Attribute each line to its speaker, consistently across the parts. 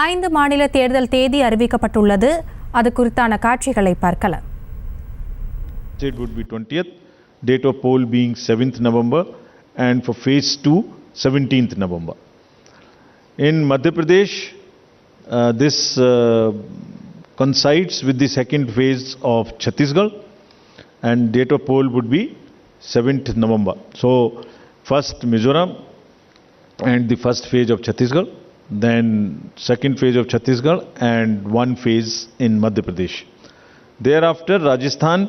Speaker 1: 5 மாநில தேர்தல் தேதி அறிவிக்கப்பட்டுள்ளது. அது குறித்தான காட்சிகளை பார்க்கலாம்.
Speaker 2: It would be 20th, date of poll being 7th November, and for phase 2, 17th November. In Madhya Pradesh, this coincides with the second phase of Chhattisgarh, and date of poll would be 7th November. So, first Mizoram and the first phase of Chhattisgarh, then second phase of Chhattisgarh, and one phase in Madhya Pradesh. Thereafter, Rajasthan,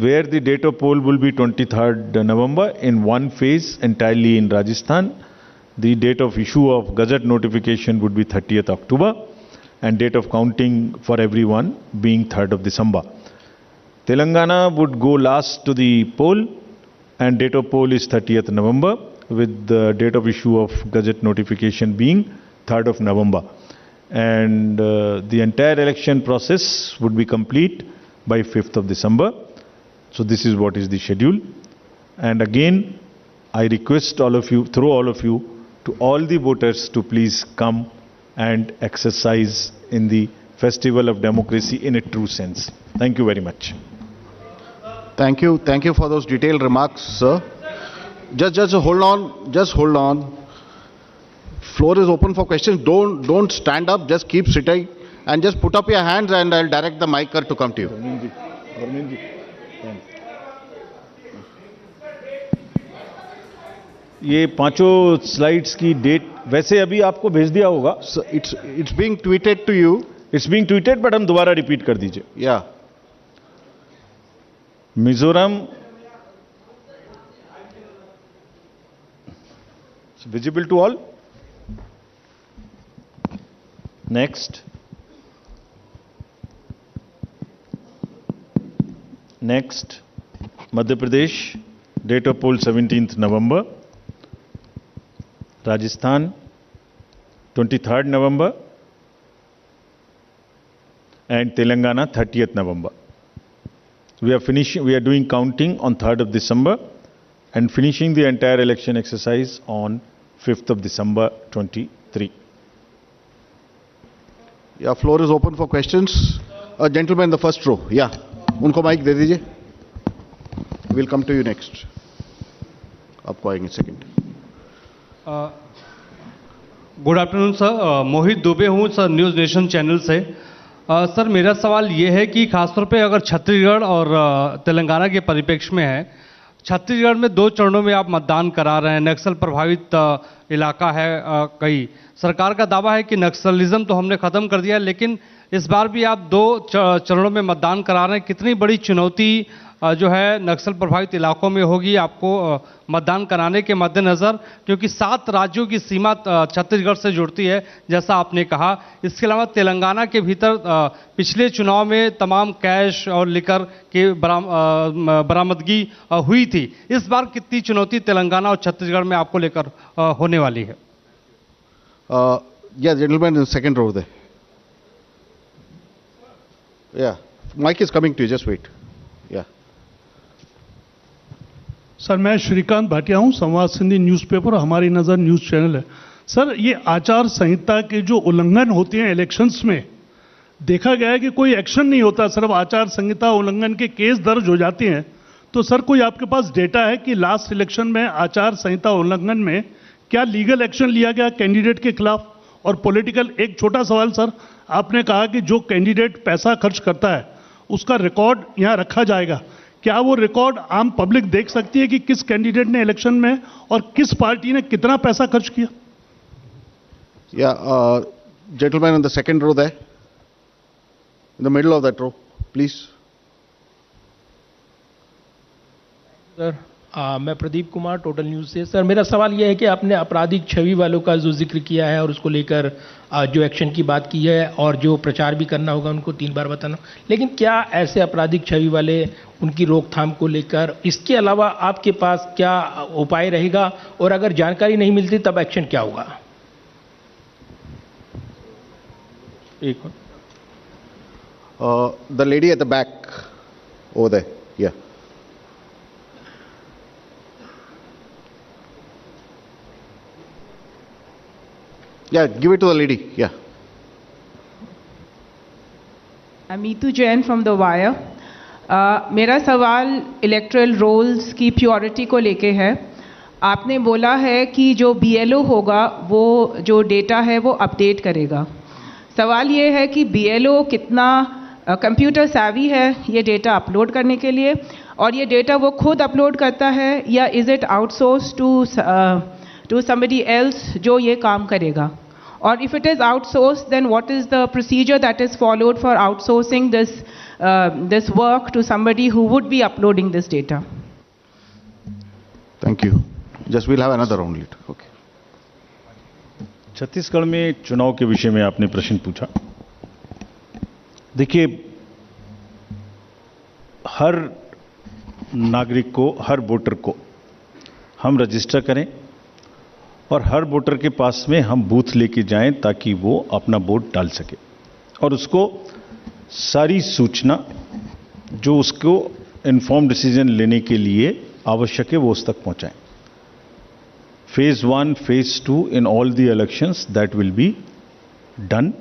Speaker 2: where the date of poll will be 23rd November in one phase entirely in Rajasthan. The date of issue of Gazette notification would be 30th October, and date of counting for everyone being 3rd of December. Telangana would go last to the poll, and date of poll is 30th November, with the date of issue of Gazette notification being 3rd of November. And the entire election process would be complete by 5th of December. So this is what is the schedule. And again, I request all of you, through all of you, to all the voters to please come and exercise in the festival of democracy in a true sense. Thank you very much.
Speaker 3: Thank you. Thank you for those detailed remarks, sir. Just hold on. Just hold on. Floor is open for questions. Don't stand up. Just keep sitting and just put up your hands, and I'll direct the mic to come to you.
Speaker 2: ये पांचों slides की date वैसे अभी आपको भेज दिया होगा.
Speaker 3: It's being tweeted to you.
Speaker 2: It's being tweeted, but हम दोबारा रिपीट कर दीजिए.
Speaker 3: Yeah.
Speaker 2: Mizoram, visible to all. Next. Madhya Pradesh, date of poll 17th November. Rajasthan, 23rd November. And Telangana, 30th November. We are doing counting on 3rd of December and finishing the entire election exercise on 5th of December 23.
Speaker 3: Yeah, floor is open for questions. A gentleman in the first row. Yeah. उनको mic दे दीजिए. We'll come to you next. आपको आएंगे second.
Speaker 4: Good afternoon sir. Mohit Dubey हूँ sir, News Nation channel से. Sir मेरा सवाल ये है कि खासतौर पे अगर छत्तीसगढ़ और तेलंगाना के परिप्रेक्ष्य में है, छत्तीसगढ़ में 2 चरणों में आप मतदान करा रहे हैं. नक्सल प्रभावित इलाका है कई. सरकार का दावा है कि नक्सलिज्म तो हमने ख़त्म कर दिया है, लेकिन इस बार भी आप 2 चरणों में मतदान करा रहे हैं. कितनी बड़ी चुनौती जो है नक्सल प्रभावित इलाकों में होगी आपको मतदान कराने के मद्देनज़र, क्योंकि 7 राज्यों की सीमा छत्तीसगढ़ से जुड़ती है जैसा आपने कहा. इसके अलावा तेलंगाना के भीतर पिछले चुनाव में तमाम कैश और लिकर की बरामदगी हुई थी. इस बार कितनी चुनौती तेलंगाना और छत्तीसगढ़ में आपको लेकर होने वाली है?
Speaker 3: Yeah, gentleman in the second row there. Yeah, mic is coming to you. Just wait. Yeah.
Speaker 5: Sir मैं श्रीकांत भाटिया हूं, संवाद सिंधी न्यूज़पेपर, हमारी नज़र न्यूज़ चैनल है. सर ये आचार संहिता के जो उल्लंघन होते हैं इलेक्शंस में, देखा गया है कि कोई एक्शन नहीं होता, सिर्फ आचार संहिता उल्लंघन के केस दर्ज हो जाते हैं. तो सर कोई आपके पास डेटा है कि लास्ट इलेक्शन में आचार संहिता उल्लंघन में क्या लीगल एक्शन लिया गया कैंडिडेट के खिलाफ? और पॉलिटिकल, एक छोटा सवाल सर, आपने कहा कि जो कैंडिडेट पैसा खर्च करता है उसका रिकॉर्ड यहाँ रखा जाएगा. क्या वो रिकॉर्ड आम पब्लिक देख सकती है कि किस कैंडिडेट ने इलेक्शन में और किस पार्टी ने कितना पैसा खर्च किया?
Speaker 3: Yeah, gentleman in the second row there, in the middle of that row, please.
Speaker 6: Sir मैं प्रदीप कुमार, टोटल न्यूज़ से. सर मेरा सवाल यह है कि आपने आपराधिक छवि वालों का जो जिक्र किया है और उसको लेकर जो एक्शन की बात की है और जो प्रचार भी करना होगा उनको 3 बार बताना, लेकिन क्या ऐसे आपराधिक छवि वाले, उनकी रोकथाम को लेकर इसके अलावा आपके पास क्या उपाय रहेगा, और अगर जानकारी नहीं मिलती तब एक्शन क्या होगा?
Speaker 3: एक the lady at the back over there. Yeah. Yeah, give it to the lady. Yeah.
Speaker 7: Amitu Jain from The Wire. मेरा सवाल इलेक्ट्रल रोल्स की प्योरिटी को लेके है. आपने बोला है कि जो BLO होगा वो जो डेटा है वो अपडेट करेगा. सवाल ये है कि BLO कितना कंप्यूटर savvy है ये डेटा अपलोड करने के लिए, और ये डेटा वो खुद अपलोड करता है या is it outsource to somebody else जो ये काम करेगा. Or if it is outsourced, then what is the procedure that is followed for outsourcing this work to somebody who would be uploading this data?
Speaker 3: Thank you. Just we'll have another round later. Okay.
Speaker 2: Chhattisgarh में चुनाव के विषय में आपने प्रश्न पूछा. देखिए, हर नागरिक को, हर वोटर को हम रजिस्टर करें और हर वोटर के पास में हम बूथ लेके जाएं ताकि वो अपना वोट डाल सके और उसको सारी सूचना जो उसको इन्फॉर्म डिसीजन लेने के लिए आवश्यक है वो उस तक पहुंचाएं. Phase 1, phase 2 in all the elections that will be done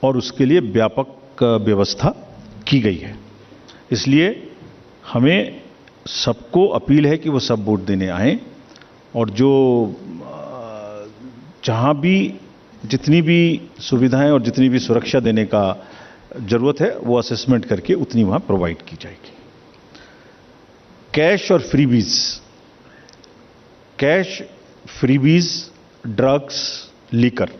Speaker 2: और उसके लिए व्यापक व्यवस्था की गई है. इसलिए हमें सबको अपील है कि वो सब वोट देने आएं और जो जहां भी जितनी भी सुविधाएं और जितनी भी सुरक्षा देने का जरूरत है वो असेसमेंट करके उतनी वहां प्रोवाइड की जाएगी. कैश और freebies, cash, freebies, drugs, liquor,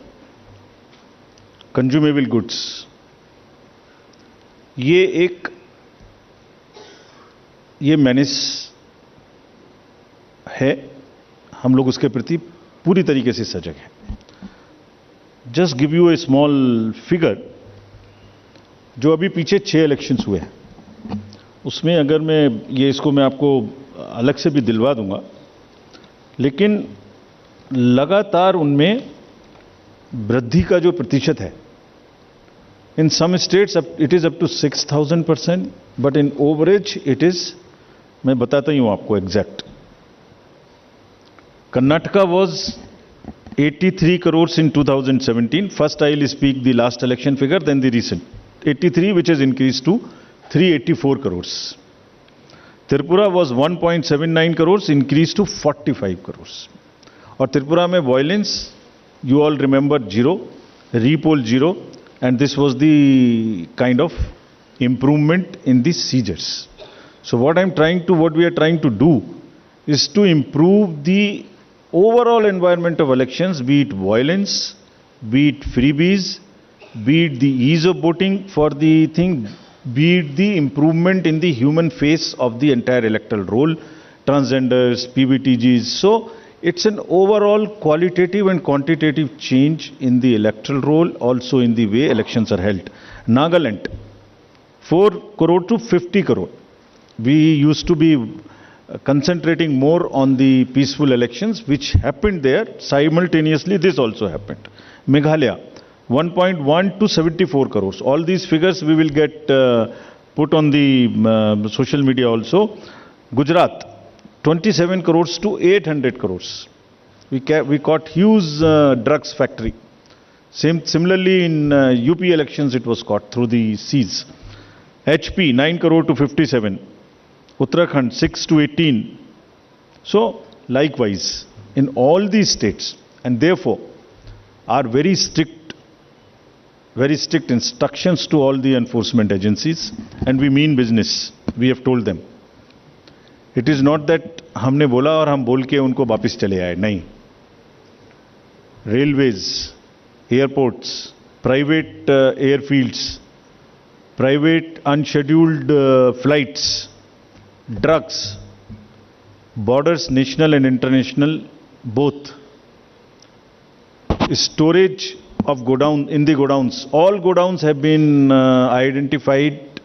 Speaker 2: consumable goods, ये मैनेज है. हम लोग उसके प्रति पूरी तरीके से सजग हैं. Just give U A small figure. जो अभी पीछे 6 इलेक्शंस हुए हैं उसमें अगर मैं आपको अलग से भी दिलवा दूंगा, लेकिन लगातार उनमें वृद्धि का जो प्रतिशत है, in some states it is up to 6000%, but in average it is, मैं बताता ही हूं आपको exact. Karnataka was 83 crores in 2017. First I will speak the last election figure, then the recent. 83, which has increased to 384 crores. Tripura was 1.79 crores, increased to 45 crores. और त्रिपुरा में violence, you all remember, 0, repoll 0, and this was the kind of improvement in the seizures. So what we are trying to do is to improve the overall environment of elections, be it violence, be it freebies, be it the ease of voting for the thing, be it the improvement in the human face of the entire electoral roll, transgenders, PBTGs. So it's an overall qualitative and quantitative change in the electoral roll, also in the way elections are held. Nagaland, 4 crore to 50 crore. We used to be concentrating more on the peaceful elections which happened there. Simultaneously this also happened. Meghalaya, 1.1 to 74 crores. All these figures we will get put on the social media also. Gujarat, 27 crores to 800 crores. We caught huge drugs factory. Similarly in UP elections it was caught through the seas. HP, 9 crore to 57. Uttarakhand, 6 to 18. So, likewise, in all these states, and therefore, are very strict instructions to all the enforcement agencies, and we mean business. We have told them. It is not that हमने बोला और हम बोल के उनको वापस चले आए, नहीं. Railways, airports, private airfields, private unscheduled flights, drugs, borders, national and international, both. Storage of in the godowns. All godowns have been identified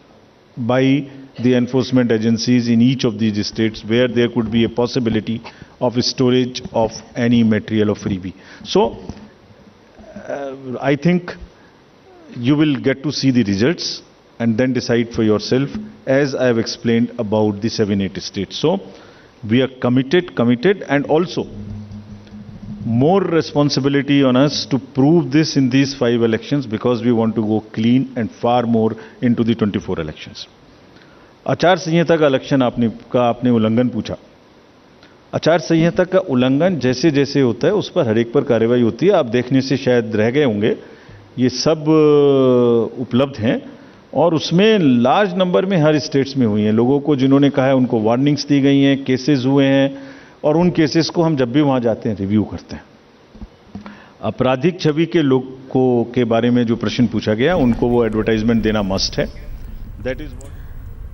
Speaker 2: by the enforcement agencies in each of these states where there could be a possibility of storage of any material of freebie. So, I think you will get to see the results and then decide for yourself, as I have explained about the 7-8 states. So, we are committed, and also more responsibility on us to prove this in these 5 elections because we want to go clean and far more into the 24 elections. आचार संहिता का election आपने उल्लंघन पूछा। आचार संहिता का उल्लंघन जैसे जैसे होता है उस पर हर एक पर कार्रवाई होती है। आप देखने से शायद रह गए होंगे, ये सब उपलब्ध हैं और उसमें लार्ज नंबर में हर स्टेट्स में हुई हैं। लोगों को जिन्होंने कहा है उनको वार्निंग्स दी गई हैं, केसेस हुए हैं और उन केसेस को हम जब भी वहाँ जाते हैं रिव्यू करते हैं। आपराधिक छवि के लोगों के बारे में जो प्रश्न पूछा गया उनको वो एडवर्टाइजमेंट देना मस्ट है। दैट इज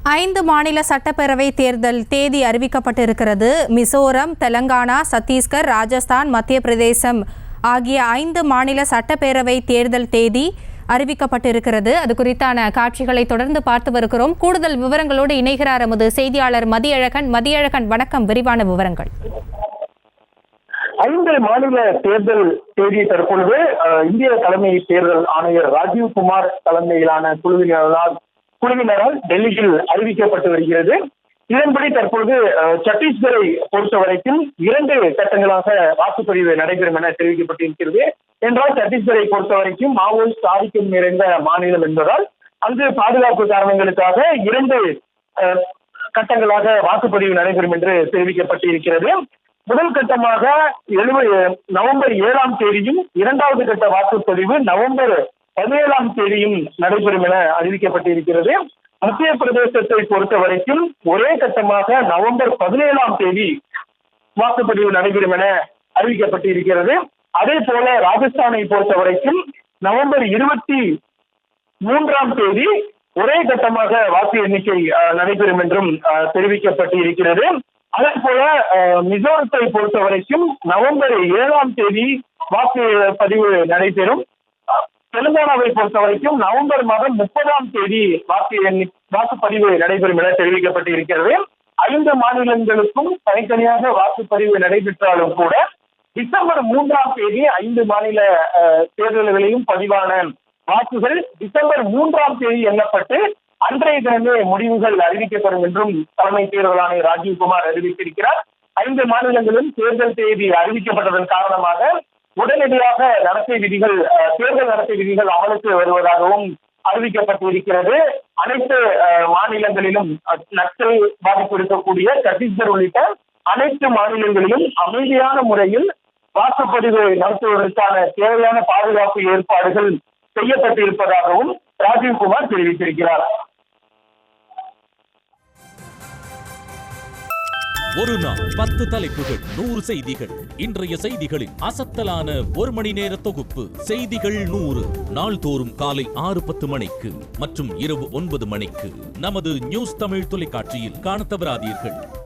Speaker 1: 5 மாநில சட்டப்பேரவை தேர்தல் தேதி அறிவிக்கப்பட்டிருக்கிறது. மிசோரம், தெலங்கானா, சத்தீஸ்கர், ராஜஸ்தான், மத்திய பிரதேசம் ஆகிய 5 மாநில சட்டப்பேரவை தேர்தல் தேதி அறிவிக்கப்பட்டிருக்கிறது. அது குறித்தான காட்சிகளை தொடர்ந்து பார்த்து வருகிறோம். கூடுதல் விவரங்களோடு இணைகிறார் எமது செய்தியாளர் மதியழகன். மதியழகன், வணக்கம். விரிவான விவரங்கள்.
Speaker 8: 5 மாநில தேர்தல் தேதி தற்பொழுது இந்திய தலைமை தேர்தல் ஆணையர் ராஜீவ்குமார் தலைமையிலான குழுவினரால் டெல்லியில் அறிவிக்கப்பட்டு வருகிறது. இதன்படி தற்பொழுது சத்தீஸ்கரை பொறுத்த வரைக்கும் 2 கட்டங்களாக வாக்குப்பதிவு நடைபெறும் என தெரிவிக்கப்பட்டிருக்கிறது. என்றால் சத்தீஸ்கரை பொறுத்த வரைக்கும் மாவோயிஸ்ட் ஆதிக்கம் நிறைந்த மாநிலம் என்பதால் அங்கு பாதுகாப்பு காரணங்களுக்காக 2 கட்டங்களாக வாக்குப்பதிவு நடைபெறும் என்று தெரிவிக்கப்பட்டிருக்கிறது. முதல் கட்டமாக நவம்பர் 7ஆம் தேதியும் 2வது கட்ட வாக்குப்பதிவு நவம்பர் 17ஆம் தேதியும் நடைபெறும் என அறிவிக்கப்பட்டிருக்கிறது. மத்திய பிரதேசத்தை பொறுத்த வரைக்கும் ஒரே கட்டமாக நவம்பர் 17ஆம் தேதி வாக்குப்பதிவு நடைபெறும் என அறிவிக்கப்பட்டிருக்கிறது. அதே போல ராஜஸ்தானை பொறுத்த வரைக்கும் நவம்பர் 23ஆம் தேதி ஒரே கட்டமாக வாக்கு எண்ணிக்கை நடைபெறும் என்றும் தெரிவிக்கப்பட்டிருக்கிறது. அதே போல மிசோரத்தை பொறுத்த வரைக்கும் நவம்பர் 7ஆம் தேதி வாக்குப்பதிவு நடைபெறும். தெலுங்கானாவை பொறுத்த வரைக்கும் நவம்பர் மாதம் 30ஆம் தேதி வாக்குப்பதிவு நடைபெறும் என தெரிவிக்கப்பட்டிருக்கிறது. 5 மாநிலங்களுக்கும் தனித்தனியாக வாக்குப்பதிவு நடைபெற்றாலும் கூட டிசம்பர் 3ஆம் தேதி 5 மாநில தேர்தல்களையும் பதிவான வாக்குகள் டிசம்பர் 3ஆம் தேதி எண்ணப்பட்டு அன்றைய தினமே முடிவுகள் அறிவிக்கப்படும் என்றும் தலைமை தேர்தல் ஆணையர் ராஜீவ்குமார் அறிவித்திருக்கிறார். 5 மாநிலங்களும் தேர்தல் தேதி அறிவிக்கப்பட்டதன் காரணமாக உடனடியாக தேர்தல் நடத்தை விதிகள் அமலுக்கு வருவதாகவும் அறிவிக்கப்பட்டிருக்கிறது. அனைத்து மாநிலங்களிலும் நக்சல் பாதிப்பு இருக்கக்கூடிய சத்தீஸ்கர் உள்ளிட்ட அனைத்து மாநிலங்களிலும் அமைதியான முறையில் வாக்குப்பதிவு நடத்துவதற்கான தேவையான பாதுகாப்பு ஏற்பாடுகள் செய்யப்பட்டிருப்பதாகவும் ராஜீவ்குமார் தெரிவித்திருக்கிறார்.
Speaker 9: ஒரு நாள் 10 தலைப்புகள் 100 செய்திகள். இன்றைய செய்திகளின் அசத்தலான 1 மணி நேர தொகுப்பு செய்திகள் 100 நாள்தோறும் காலை 6:10 மணிக்கு மற்றும் இரவு 9 மணிக்கு நமது நியூஸ் தமிழ் தொலைக்காட்சியில் காணத் தவறாதீர்கள்.